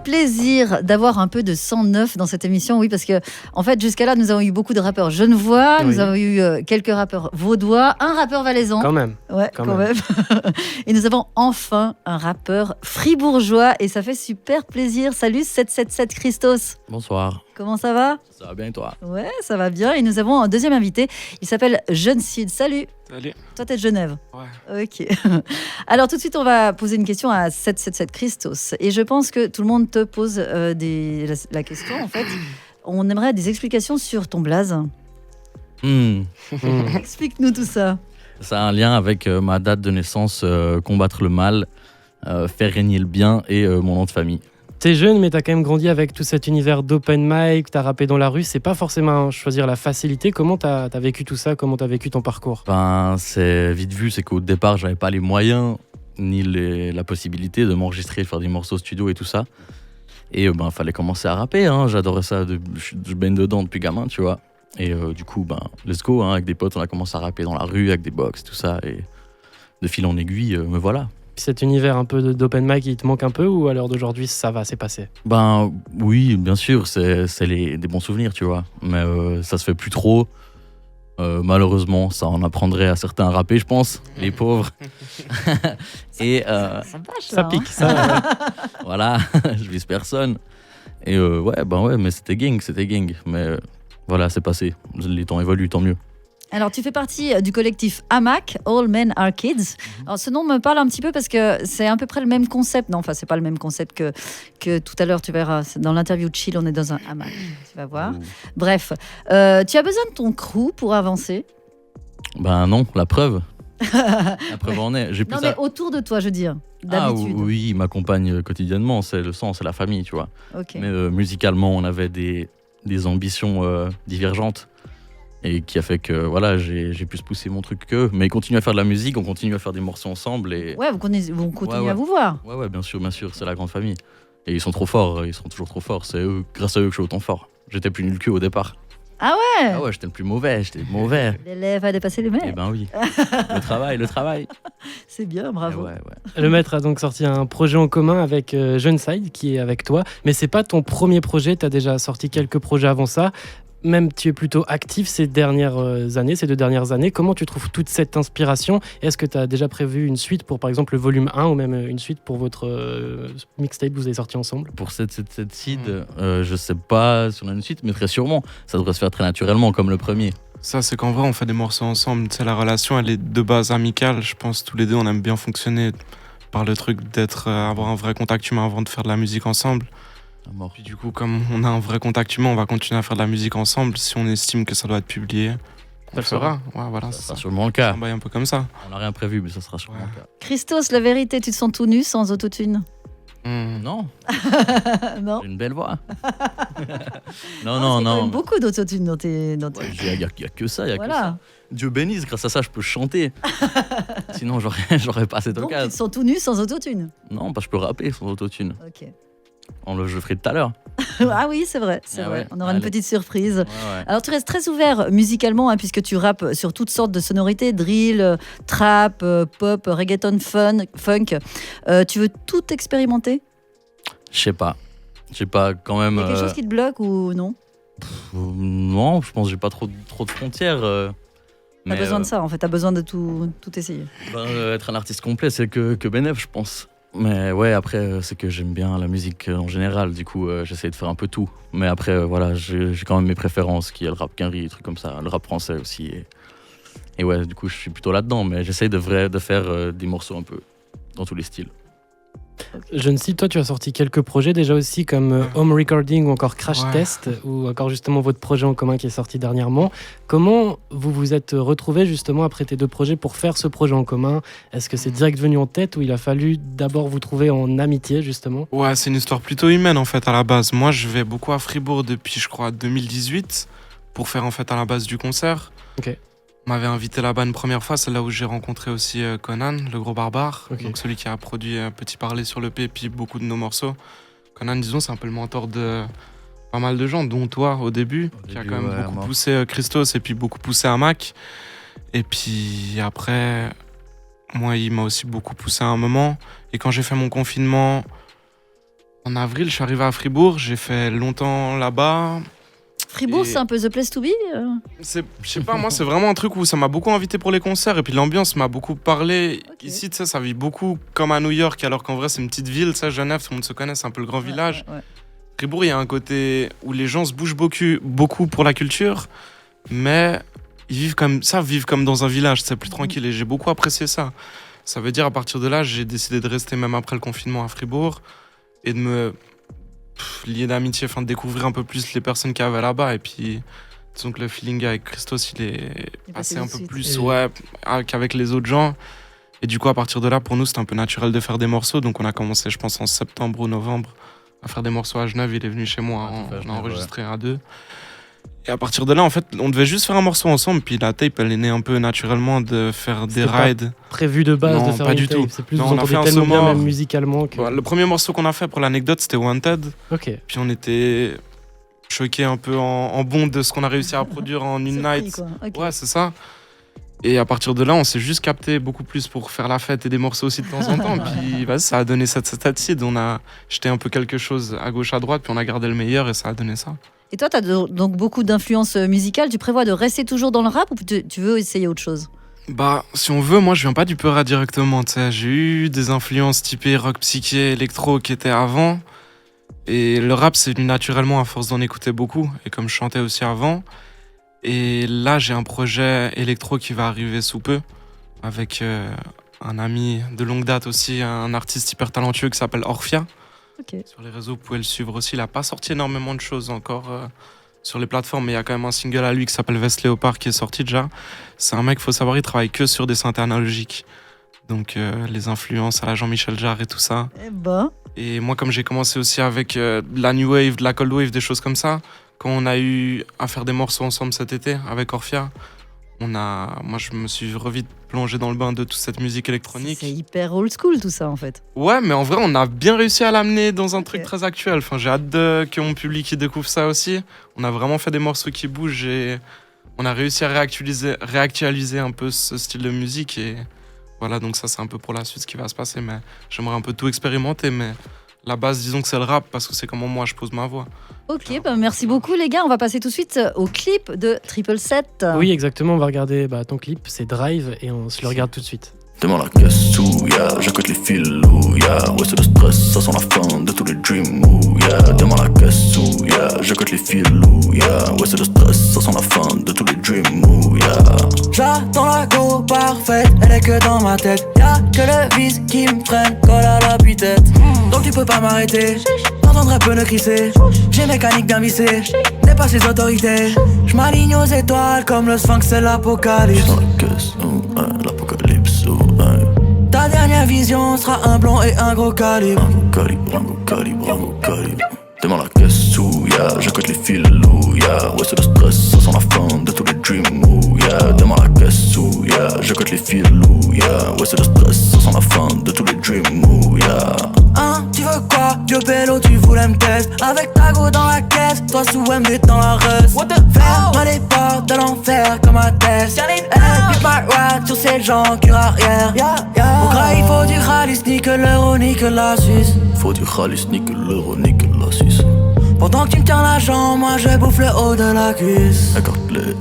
plaisir d'avoir un peu de sang neuf dans cette émission, oui, parce que en fait, jusqu'à là, nous avons eu beaucoup de rappeurs genevois, Oui. nous avons eu quelques rappeurs vaudois, un rappeur valaisan. Quand même. Ouais, quand même. Et nous avons enfin un rappeur fribourgeois et ça fait super plaisir. Salut 777 Christos. Bonsoir. Comment ça va ? Ça va bien et toi ? Ouais, ça va bien. Et nous avons un deuxième invité. Il s'appelle Jeune Sid. Salut. Salut. Toi, t'es de Genève. Ouais. Ok. Alors, tout de suite, on va poser une question à 777 Christos. Et je pense que tout le monde te pose la question, en fait. On aimerait des explications sur ton blaze. Explique-nous tout ça. Ça a un lien avec ma date de naissance, combattre le mal, faire régner le bien et mon nom de famille. T'es jeune, mais t'as quand même grandi avec tout cet univers d'open mic, t'as rappé dans la rue, c'est pas forcément choisir la facilité. Comment t'as vécu tout ça ? Comment t'as vécu ton parcours ? Ben, c'est vite vu, c'est qu'au départ, j'avais pas les moyens ni la possibilité de m'enregistrer, de faire des morceaux studio et tout ça. Et fallait commencer à rapper, hein. J'adorais ça, je baigne dedans depuis gamin, tu vois. Et du coup, let's go, hein. Avec des potes, on a commencé à rapper dans la rue, avec des box, tout ça. Et de fil en aiguille, me voilà. Cet univers un peu d'open mic, il te manque un peu ou à l'heure d'aujourd'hui, ça va, c'est passé ? Ben oui, bien sûr, c'est des bons souvenirs, tu vois. Mais ça se fait plus trop. Malheureusement, ça en apprendrait à certains à rapper, je pense, les pauvres. Et Ça bâche, Ça là, pique, hein. ça. voilà, je vise personne. Et mais c'était gang. Mais voilà, c'est passé. Les temps évoluent, tant mieux. Alors, tu fais partie du collectif AMAC, All Men Are Kids. Alors, ce nom me parle un petit peu parce que c'est à peu près le même concept. Non, enfin, c'est pas le même concept que tout à l'heure, tu verras. Dans l'interview de Chill, on est dans un hamac. Tu vas voir. Bref, tu as besoin de ton crew pour avancer. Ben non, la preuve. La preuve en est. J'ai plus Non, ça. mais autour de toi, je veux dire, Ah d'habitude. oui, il m'accompagne quotidiennement. C'est le sang, c'est la famille, tu vois. Ok. Mais musicalement, on avait des ambitions divergentes. Et qui a fait que voilà, j'ai plus poussé mon truc qu'eux. Mais ils continuent à faire de la musique, on continue à faire des morceaux ensemble. Et... Ouais, vous continuez Ouais. à vous voir. Ouais, bien sûr, c'est la grande famille. Et ils sont trop forts, ils sont toujours trop forts. C'est eux, grâce à eux que je suis autant fort. J'étais plus nul qu'eux au départ. Ah ouais. Ah ouais, j'étais le plus mauvais, L'élève a dépassé les Eh maîtres. ben oui, le travail. C'est bien, bravo. Ouais. Le maître a donc sorti un projet en commun avec Jeune-Side, qui est avec toi. Mais c'est pas ton premier projet, t'as déjà sorti quelques projets avant ça. Même tu es plutôt actif ces 2 dernières années. Comment tu trouves toute cette inspiration ? Est-ce que tu as déjà prévu une suite pour, par exemple, le volume 1 ou même une suite pour votre mixtape que vous avez sorti ensemble ? Pour cette seed, je sais pas si on a une suite, mais très sûrement. Ça devrait se faire très naturellement, comme le premier. Ça, c'est qu'en vrai, on fait des morceaux ensemble. Tu sais, la relation, elle est de base amicale. Je pense tous les deux, on aime bien fonctionner par le truc avoir un vrai contact humain avant de faire de la musique ensemble. À mort. Puis du coup, comme on a un vrai contact humain, on va continuer à faire de la musique ensemble. Si on estime que ça doit être publié, on le fera. Ouais, voilà, Ça c'est sera ça. sûrement le C'est cas. un bail un peu comme ça. On n'a rien prévu, mais ça sera sûrement le cas. Christos, la vérité, tu te sens tout nu sans autotune ? Non, Non. j'ai une belle voix. C'est non. quand même beaucoup d'autotune dans tes. Il y a que ça, il y a que Voilà. ça. Dieu bénisse, grâce à ça, je peux chanter. Sinon, j'aurais pas cette Donc, tu occasion. te sens tout nu sans autotune. Non, parce que je peux rapper sans autotune. Ok. Je le ferai tout à l'heure. Ah oui, c'est vrai. Ah vrai. ouais, On aura une allez. petite surprise. Ouais. Alors, tu restes très ouvert musicalement, hein, puisque tu rappes sur toutes sortes de sonorités, drill, trap, pop, reggaeton, funk. Tu veux tout expérimenter ? Je sais pas. J'ai pas quand même. Il y a quelque chose qui te bloque ou non ? Non, je pense que j'ai pas trop de frontières. T'as besoin de ça, en fait. T'as besoin de tout essayer. Être un artiste complet, c'est que bénéf, je pense. Mais ouais, après, c'est que j'aime bien la musique en général. Du coup, j'essaie de faire un peu tout. Mais après, voilà, j'ai quand même mes préférences, qui est le rap quinri, des trucs comme ça. Le rap français aussi. Et ouais, du coup, je suis plutôt là-dedans. Mais j'essaie de faire des morceaux un peu dans tous les styles. Jeune Sid, toi, tu as sorti quelques projets déjà aussi, comme Home Recording ou encore Crash Ouais. Test, ou encore justement votre projet en commun qui est sorti dernièrement. Comment vous vous êtes retrouvés justement après tes 2 projets pour faire ce projet en commun ? Est-ce que c'est direct venu en tête ou il a fallu d'abord vous trouver en amitié justement ? Ouais, c'est une histoire plutôt humaine en fait à la base. Moi, je vais beaucoup à Fribourg depuis, je crois, 2018 pour faire en fait à la base du concert. Ok. On m'avait invité là-bas une première fois, c'est là où j'ai rencontré aussi Conan, le gros barbare, Ok. donc celui qui a produit Petit Parler sur l'EP et puis beaucoup de nos morceaux. Conan, disons, c'est un peu le mentor de pas mal de gens, dont toi au début, qui a début, quand même ouais, beaucoup moi. poussé Christos et puis beaucoup poussé Amac. Et puis après, moi, il m'a aussi beaucoup poussé à un moment. Et quand j'ai fait mon confinement, En avril, je suis arrivé à Fribourg, j'ai fait longtemps là-bas. Fribourg, Et- c'est un peu the place to be. Je sais pas, moi, c'est vraiment un truc où ça m'a beaucoup invité pour les concerts et puis l'ambiance m'a beaucoup parlé. Ok. Ici, tu sais, ça vit beaucoup comme à New York, alors qu'en vrai, c'est une petite ville, tu sais, Genève, tout le monde se connaît, c'est un peu le grand village. Ouais. Fribourg, il y a un côté où les gens se bougent beaucoup pour la culture, mais ils vivent comme dans un village, c'est plus tranquille et j'ai beaucoup apprécié ça. Ça veut dire, à partir de là, j'ai décidé de rester même après le confinement à Fribourg et de me lier d'amitié, enfin de découvrir un peu plus les personnes qu'il y avait là-bas. Et puis, disons que le feeling avec Christos, il est passé passé un de peu suite. plus Et- qu'avec les autres gens. Et du coup, à partir de là, pour nous, c'était un peu naturel de faire des morceaux. Donc, on a commencé, je pense, en septembre ou novembre à faire des morceaux à Genève. Il est venu chez moi, Ah, tout fait à on a Genève, enregistré à deux. Et à partir de là, en fait, on devait juste faire un morceau ensemble. Puis la tape, elle est née un peu naturellement de faire des C'était pas rides. Prévu de base Non, de faire pas une du tape. tout. C'est plus Non, vous on a fait entendez un tellement bien, sonore. même musicalement. Que... Voilà, le premier morceau qu'on a fait, pour l'anecdote, c'était Wanted. Ok. Puis on était choqués un peu en bond de ce qu'on a réussi à produire en une Surpris, night. quoi. Ok. Ouais, c'est ça. Et à partir de là, on s'est juste capté beaucoup plus pour faire la fête et des morceaux aussi de temps en temps. Puis vas-y, ça a donné cette statue. On a jeté un peu quelque chose à gauche, à droite, puis on a gardé le meilleur et ça a donné ça. Et toi, tu as donc beaucoup d'influences musicales. Tu prévois de rester toujours dans le rap ou tu veux essayer autre chose? Bah, si on veut, moi je viens pas du peur directement. Tu sais, j'ai eu des influences typées rock psyché, électro qui étaient avant. Et le rap, c'est venu naturellement à force d'en écouter beaucoup. Et comme je chantais aussi avant. Et là, j'ai un projet électro qui va arriver sous peu. Avec un ami de longue date aussi, un artiste hyper talentueux qui s'appelle Orphia. Ok. Sur les réseaux, vous pouvez le suivre aussi. Il n'a pas sorti énormément de choses encore sur les plateformes, mais il y a quand même un single à lui qui s'appelle Vest Léopard qui est sorti déjà. C'est un mec, faut savoir, il travaille que sur des synthés analogiques. Donc les influences à la Jean-Michel Jarre et tout ça. Eh ben, Et moi, comme j'ai commencé aussi avec de la New Wave, de la Cold Wave, des choses comme ça, quand on a eu à faire des morceaux ensemble cet été avec Orphia, moi je me suis vite plongé dans le bain de toute cette musique électronique. c'est hyper old school tout ça en fait. Ouais, mais en vrai, on a bien réussi à l'amener dans un truc Ok. très actuel. Enfin, j'ai hâte que mon public y découvre ça aussi. On a vraiment fait des morceaux qui bougent et on a réussi à réactualiser un peu ce style de musique. Et voilà, donc ça, c'est un peu pour la suite ce qui va se passer. Mais j'aimerais un peu tout expérimenter. Mais la base, disons que c'est le rap parce que c'est comment moi je pose ma voix. Ok, ben merci beaucoup les gars. On va passer tout de suite au clip de Triple 7. Oui, exactement. On va regarder ton clip. C'est Drive et on se le regarde tout de suite. Demande la caisse où y'a, j'accote les fils où y'a. Ouais, c'est le stress, ça sent la fin de tous les dreams où y'a. Demande la caisse où y'a, j'accote les fils où y'a. Ouais, c'est le stress, ça sent la fin de tous les dreams où y'a. J'attends la go parfaite, elle est que dans ma tête. Y'a que le vice qui me freine, colle à la tête. Donc tu peux pas m'arrêter, t'entendrais peu ne crisser. J'ai mécanique bien vissé, dépasse les autorités. J'm'aligne aux étoiles comme le sphinx c'est l'apocalypse. Dans la caisse où l'apocalypse où Ta dernière vision sera un blond et un gros calibre. un gros calibre. Demande la caisse où y'a, j'accote les fils où y'a. Ouais, c'est le stress, ça sent la fin de tous les dreams où y'a. Demande la caisse où y'a, j'accote les fils où y'a. Ouais, c'est le stress, ça sent la fin de tous les dreams où y'a. Hein, tu veux quoi? Dieu bello, tu voulais me test. Avec ta go dans la caisse, toi sous MD dans la rust. Ferme les portes de l'enfer comme un test. Elle pique ma ride sur ces gens qui arrière. Au gras, il faut du ralice, ni que l'euro, ni que la Suisse. Faut du ralice, ni que l'euro, ni que la Suisse. Pendant que tu me tiens la jambe, moi je bouffe le haut de la cuisse. Écarte-les.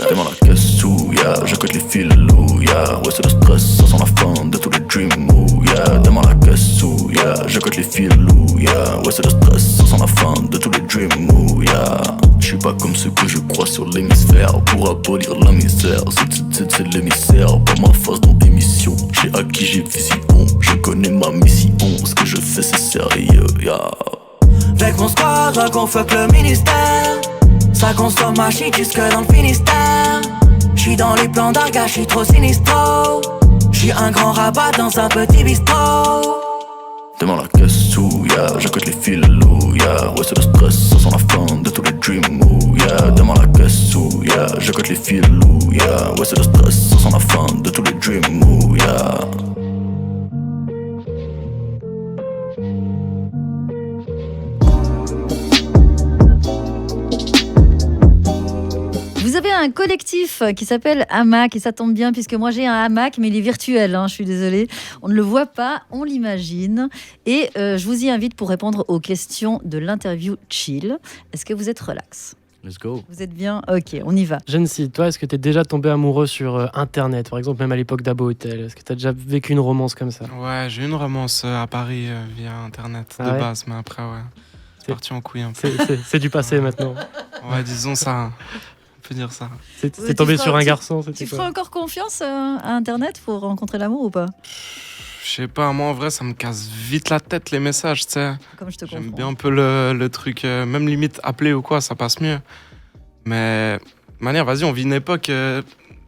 Demande la caisse où y'a, j'accote les fils où y'a. Ouais, c'est le stress, ça sent la fin de tous les dreams où y'a. Demande la caisse où y'a, j'accote les fils où y'a. Ouais, c'est le stress, ça sent la fin de tous les dreams où y'a. J'suis pas comme ceux que je crois sur l'hémisphère pour abolir la misère. C'est l'émissaire, pas ma face dans l'émission. J'ai acquis, j'ai vision, je connais ma mission. Ce que je fais c'est sérieux, yeah. Avec mon squad, je qu'on fuck le ministère. Ça consomme ma shit jusque dans le Finistère. J'suis dans les plans d'argage, j'suis trop sinistro. J'suis un grand rabat dans un petit bistrot. Demande la caisse où y'a, j'accote les fils où y'a. Ouais, c'est le stress, ça sent la fin de tous les dreams où y'a. Demande la caisse où y'a, j'accote les fils où y'a. Ouais, c'est le stress, ça sent la fin de tous les dreams où y'a. Vous avez un un collectif qui s'appelle Hamac et ça tombe bien puisque moi j'ai un hamac mais il est virtuel, hein, je suis désolée. On ne le voit pas, on l'imagine. Et je vous y invite pour répondre aux questions de l'interview chill. Est-ce que vous êtes relax ? Let's go. Vous êtes bien ? Ok, on y va. Gency, toi, est-ce que tu es déjà tombé amoureux sur Internet, par exemple, même à l'époque d'Abo Hotel? Est-ce que tu as déjà vécu une romance comme ça? Ouais, j'ai eu une romance à Paris via internet Ah de ouais base, mais après, ouais. C'est parti en couille un peu. C'est du passé maintenant. Ouais, disons ça. On peut dire ça. C'est Ouais, tombé tu sur feras- un garçon, Tu c'était feras quoi? encore confiance à Internet pour rencontrer l'amour ou pas ? Je sais pas, moi en vrai, ça me casse vite la tête les messages, tu sais. Comme je te comprends. J'aime bien un peu le truc, même limite appeler ou quoi, ça passe mieux. Mais, de manière, vas-y, on vit une époque,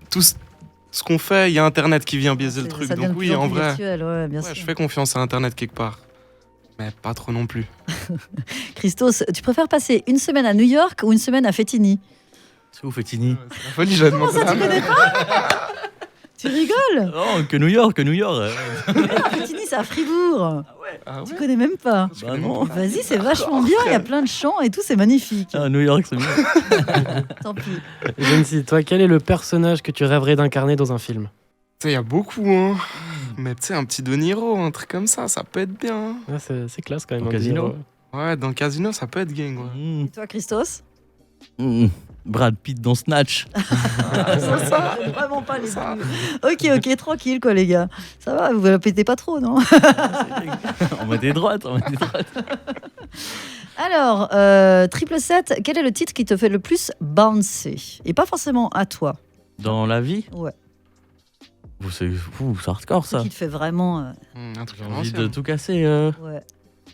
tout ce qu'on fait, il y a Internet qui vient biaiser le truc. Ça devient Donc de oui, plus en en plus vrai, virtuel, ouais, bien ouais, sûr. je fais confiance à Internet quelque part. Mais pas trop non plus. Christos, tu préfères passer une semaine à New York ou une semaine à Fétigny ? C'est où, Fétini? C'est la folie, j'ai demandé la même. Tu rigoles ? Non, que New York, que New York. Fétigny, c'est à Fribourg. Ah Tu ouais connais même pas. Bah non. Vas-y, c'est vachement bien. Il y a plein de champs et tout, c'est magnifique. Ah, New York, c'est mieux. Tant pis. Gency, toi, quel est le personnage que tu rêverais d'incarner dans un film? Tu sais, il y a beaucoup, hein. Mais tu sais, un petit De Niro, un truc comme ça peut être bien. Ouais, c'est classe quand même. Au un casino. Niro. Ouais, dans le casino, ça peut être gang, ouais. Mmh. Et toi, Christos ? Brad Pitt dans Snatch. Ça, vraiment pas les deux. Ok, tranquille, quoi, les gars. Ça va, vous la pétez pas trop, non ? On met des droites, on met des droites. Alors, 777, quel est le titre qui te fait le plus bouncer ? Et pas forcément à toi. Dans la vie? Ouais. C'est hardcore ça. Qui te fait vraiment. Un truc J'ai à envie de l'ancienne. tout casser. Ouais.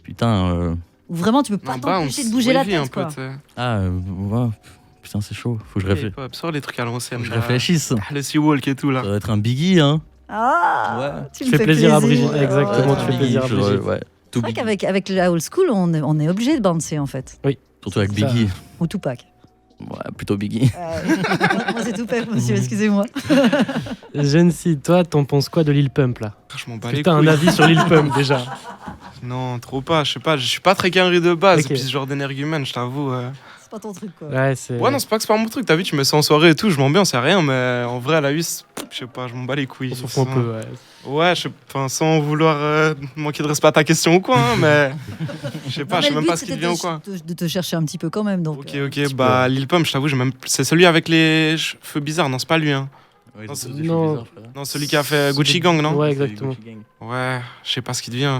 Putain. Ou vraiment, tu peux pas Non, t'empêcher bounce, de bouger la wavy un tête, peu, quoi. tu sais. Ouais. Putain, c'est chaud. Faut que je réfléchisse. Hip-hop, sors les trucs à l'ancienne. Faut que je là. réfléchisse. Le Sea-Walk et tout, là. Ça va être un Biggie, hein. Ah Ouais. Tu me Fais fais plaisir à plaisir. Brigitte, exactement, Ouais. tu fais plaisir à je- Brigitte. ouais. Tout C'est vrai Biggie. qu'avec la old school, on est obligé de bouncer, en fait. Surtout avec Ça. Biggie. Ou Tupac. Ouais, plutôt Biggie. Moi, c'est Tupac, monsieur, excusez-moi. Gency, toi, t'en penses quoi de Lil Pump là? Je m'en bats Est-ce les que t'as un couilles. avis sur Lil Pump déjà? Non, trop pas. Je sais pas. Je suis pas très carré de base. Ok. Et puis ce genre d'énergumène, je t'avoue. C'est pas ton truc, quoi. Ouais, c'est. Ouais, non, c'est pas que c'est pas mon truc. T'as vu, tu me mets ça en soirée et tout. Je m'ambiance, y a rien. Mais en vrai, à la huisse, je sais pas. Je m'en bats les couilles. On s'en fout un Sans- peu, ouais. Ouais, enfin, sans vouloir manquer de respect à ta question ou quoi. Hein, mais je sais pas. Non, Je sais mais même le pas but, ce qui c'était devient ou quoi. de te chercher un petit peu quand même. Donc, Ok, un ok. petit Bah, Lil Pump, je t'avoue, c'est celui avec les cheveux bizarres. Non, c'est pas lui. Hein. Ouais, Non, c'est c'est- des non. choses bizarres, frère. Non, celui qui a fait Gucci Gang, non? Ouais, C'est exactement. Gucci Gang. Ouais, je sais pas ce qui devient.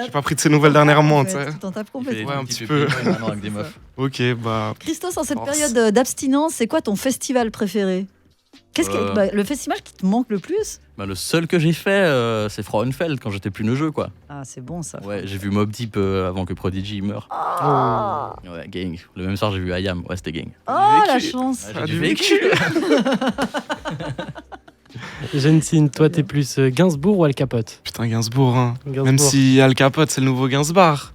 J'ai pas pris de ses nouvelles dernièrement, peu. tu sais. Tu t'en tapes Il fait des complètement. Ouais, un trucs petit qui fait peu. plaisir maintenant avec des meufs. Ok, bah. Christos, en cette Force. période d'abstinence, c'est quoi ton festival préféré ? Le festival qui te manque le plus ? Bah, le seul que j'ai fait, c'est Frauenfeld quand j'étais plus neugeux, quoi. Ah, c'est bon ça. Ouais, j'ai vu Mobb Deep avant que Prodigy meure. Ah. Ouais, gang. Le même soir, j'ai vu IAM. Ouais, c'était gang. Oh, la vécu. chance. Ouais, Ah, j'ai du du vécu. Gency, toi, t'es plus Gainsbourg ou Al Capote? Putain, Gainsbourg, hein. Gainsbourg. Même si Al Capote, c'est le nouveau Gainsbar.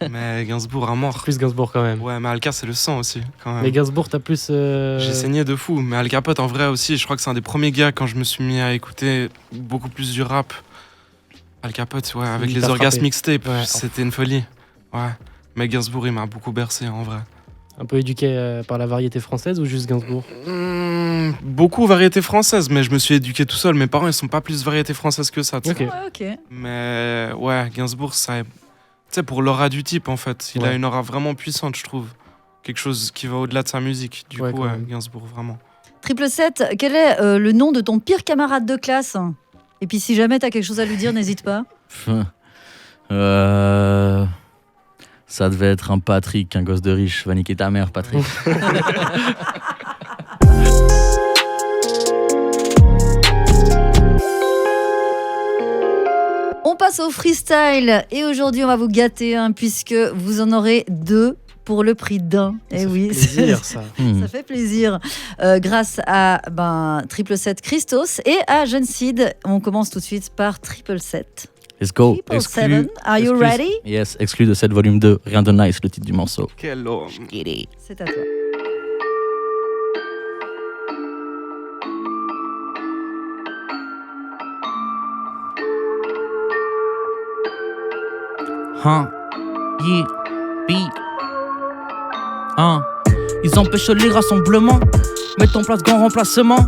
Mais Gainsbourg à mort. Plus Gainsbourg quand même. Ouais, mais Alka, c'est le sang aussi, quand même. Mais Gainsbourg, t'as plus. J'ai saigné de fou. Mais Al Capote, en vrai aussi, je crois que c'est un des premiers gars quand je me suis mis à écouter beaucoup plus du rap. Al Capote, ouais, avec Il les t'a orgasmes frappé. mixtapes, Ouais. c'était une folie. Ouais. Mais Gainsbourg, il m'a beaucoup bercé, en vrai. Un peu éduqué par la variété française ou juste Gainsbourg? Beaucoup variété française, mais je me suis éduqué tout seul. Mes parents, ils sont pas plus variété française que ça. tu sais. Ok. Ouais, ok. Mais ouais, Gainsbourg, ça. Tu sais, pour l'aura du type, en fait. Il a Ouais. une aura vraiment puissante, je trouve. Quelque chose qui va au-delà de sa musique. Du Ouais, coup, quand ouais, même. Gainsbourg, vraiment. 777, quel est le nom de ton pire camarade de classe ? Et puis si jamais t'as quelque chose à lui dire, n'hésite pas. Ça devait être un Patrick, un gosse de riche. Va niquer ta mère, Patrick. On passe au freestyle et aujourd'hui on va vous gâter puisque vous en aurez 2 pour le prix d'un. Ça Et fait oui, plaisir, ça. Hmm. ça fait plaisir. Grâce à 777 Christos et à Jeune Cid. On commence tout de suite par 777. Let's go. 777, are you exclu- ready? Yes, exclu de cette volume 2. Rien de nice, le titre du morceau. Quel homme. C'est à toi. Yeah, beat. Ils empêchent les rassemblements. Mets en place grand remplacement.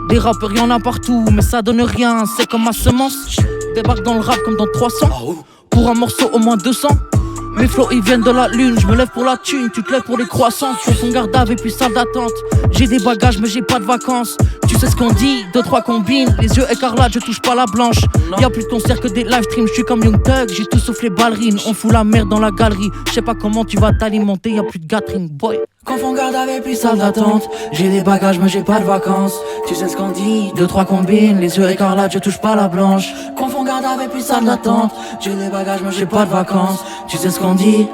Des rappeurs y'en a partout, mais ça donne rien, c'est comme ma semence. Débarque dans le rap comme dans 300. Pour un morceau au moins 200. Mes flots ils viennent de la lune, je me lève pour la thune, tu te lèves pour les croissants. Confonds garde à vue puis salle d'attente. J'ai des bagages mais j'ai pas de vacances. Tu sais ce qu'on dit, 2-3 combines. Les yeux écarlates, je touche pas la blanche. Y'a plus de concerts que des live streams, je suis comme Young Thug, j'ai tout sauf les ballerines. On fout la merde dans la galerie, je sais pas comment tu vas t'alimenter, y'a plus de gathering boy. Confonds garde à vue puis salle d'attente. J'ai des bagages mais j'ai pas de vacances. Tu sais ce qu'on dit, 2-3 combines. Les yeux écarlates, je touche pas la blanche. Confonds garde à vue puis salle d'attente. J'ai des bagages mais j'ai pas de vacances. Tu sais ce qu'on dit,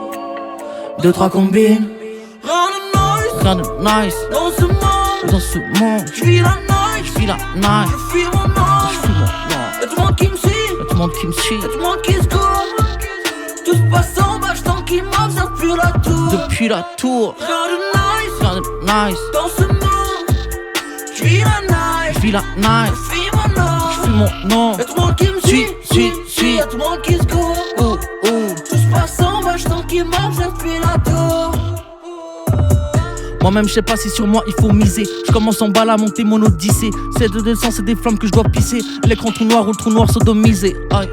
2-3 combines. Rien de nice dans ce monde, j'vis la night, j'vis mon nom, y'a tout le monde qui me suit, y'a tout le monde qui se court. Tout se passe en bas, j'tends qui m'observe depuis la tour. Rien de nice dans ce monde, j'vis la night, j'vis mon nom, y'a tout le monde qui me suit, y'a tout le monde qui se court. Tout se passe en bas, j'tends qui m'observe depuis la tour. Moi-même, je sais pas si sur moi il faut miser. Je commence en bas à monter mon odyssée. C'est de 200, c'est des flammes que je dois pisser. L'écran tout noir ou le trou noir sodomisé. Aïe.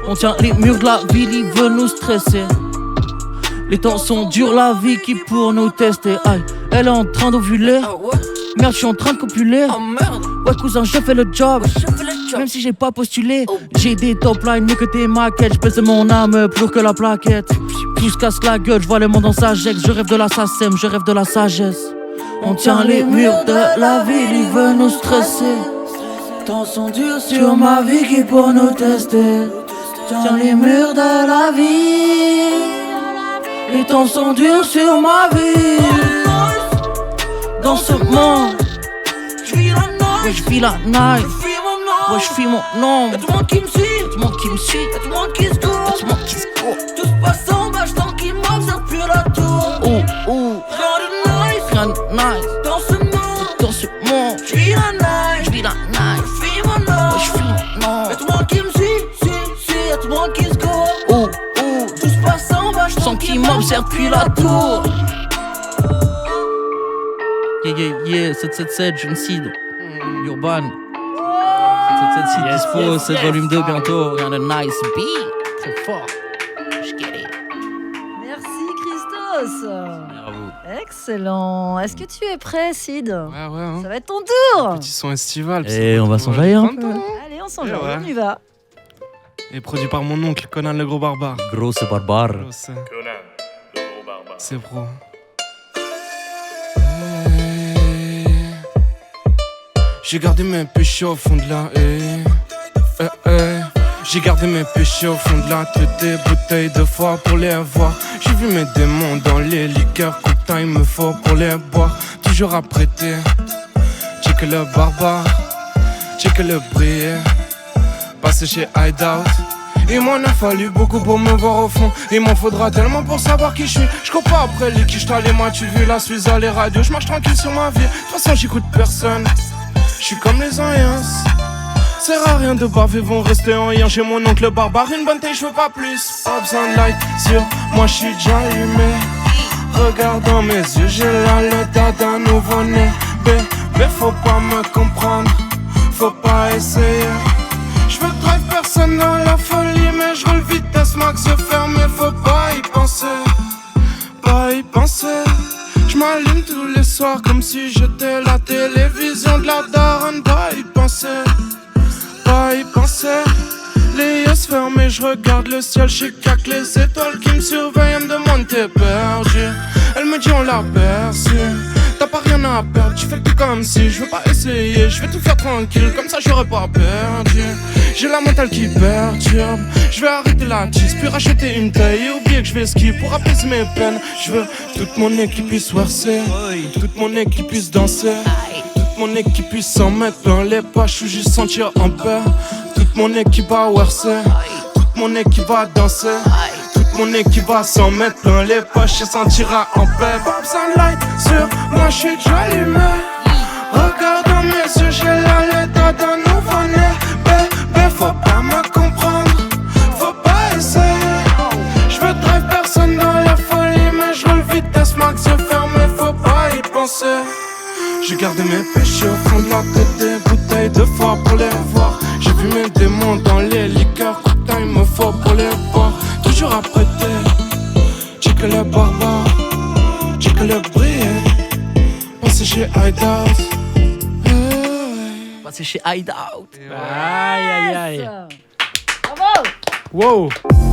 On tient les murs de la ville, ils veulent nous stresser. Les temps sont durs, la vie qui pour nous tester. Aïe. Elle est en train d'ovuler. Merde, je suis en train de copuler. Ouais, cousin, je fais le job. Même si j'ai pas postulé, j'ai des top lines mieux que tes maquettes. J'pèse mon âme plus lourd que la plaquette. Tout se casse la gueule, j'vois le monde en sagesse. Je rêve de la SACEM, je rêve de la sagesse. On tient les murs de la ville, ils veulent nous stresser. Temps sont durs sur ma vie qui pour nous tester. Tiens les murs de la vie. Les temps sont durs sur ma vie. Dans ce monde, ouais, j'vis la night. Ouais, j'vis mon nom. Y'a tout le monde qui me suit, y'a tout le monde qui me suit, y'a tout le monde qui se court, y'a tout le monde qui se court. Tout se passe en bas, j'tends qui m'observe puis la tour. Rien de nice dans ce monde, j'vis la night, j'vis mon nom, ouais, j'vis mon nom. Y'a tout le monde qui me suit, y'a tout le monde qui se court. Tout se passe en bas, j'tends qui m'observe puis la tour. Yeah, 777, Jeune Seed, Urban. 776 dispo, 7 volume 2 bientôt. Rien de nice beat, très fort. Merci Christos. Excellent. Est-ce que tu es prêt, Sid? Ouais, hein. Ça va être ton tour. Petit son estival. Et on va s'enjailler un peu. Allez, on s'enjaille, Ouais. on y va. Et produit par mon oncle, Conan le gros barbare. Gros, c'est barbare. Gros, c'est pro. J'ai gardé mes péchés au fond de la haie. J'ai gardé mes péchés au fond de la tête. Des bouteilles de foie pour les voir. J'ai vu mes démons dans les liqueurs. Combien il me faut pour les boire. Toujours apprêté. Check le barbare. Check le briller. Passé chez Hideout. Il m'en a fallu beaucoup pour me voir au fond. Il m'en faudra tellement pour savoir qui je suis. Je cours pas après les quiches, t'as les mains, tu vis la Suisse à les radios. Je marche tranquille sur ma vie. De toute façon, j'écoute personne. Je suis comme les anciens. Sert à rien de baver, vont rester en rien. J'ai mon oncle barbare, une bonne taille, je veux pas plus. Pas besoin de light sur moi, je suis déjà allumé. Regarde dans mes yeux, j'ai là l'état d'un nouveau-né. Bébé, faut pas me comprendre, faut pas essayer. Je veux drive personne dans la folie, mais je roule vitesse max, je ferme, faut pas y penser. Pas y penser. Je m'allume tous les soirs comme si j'étais la télévision de la daronne. Pas y penser, pas y penser. Les yeux fermés, je regarde le ciel, je sais qu'avec les étoiles qui me surveillent. Elle me demande t'es perdu, elle me dit on l'a perçu. T'as pas rien à perdre, tu fais tout comme si je veux pas essayer, je vais tout faire tranquille, comme ça j'aurais pas perdu. J'ai la mentale qui perturbe, je vais arrêter la tisse, puis racheter une taille et oublier que je vais skier pour apaiser mes peines. Je veux toute mon équipe puisse verser, toute mon équipe puisse danser, toute mon équipe puisse s'en mettre dans les poches ou juste sentir en paix. Toute mon équipe va verser, toute mon équipe va danser. Mon équipe va s'en mettre plein les poches et sentira en paix. Pas besoin de light sur moi, je suis déjà allumé. Regarde dans mes yeux, j'ai là l'état d'un nouveau-né. Bébé, faut pas me comprendre, faut pas essayer. Je veux drive personne dans la folie, mais je roule vitesse max, je ferme, faut pas y gardé mes péchés au fond de la tête, des bouteilles de fois pour les voir. J'ai vu mes démons dans les liqueurs, coûte il me faut pour les boire. Toujours à prêter, j'ai que le barbare, j'ai que le brillet. Passé chez Hideout, Passé chez Hideout. Aïe, aïe, aïe. Bravo. Wow.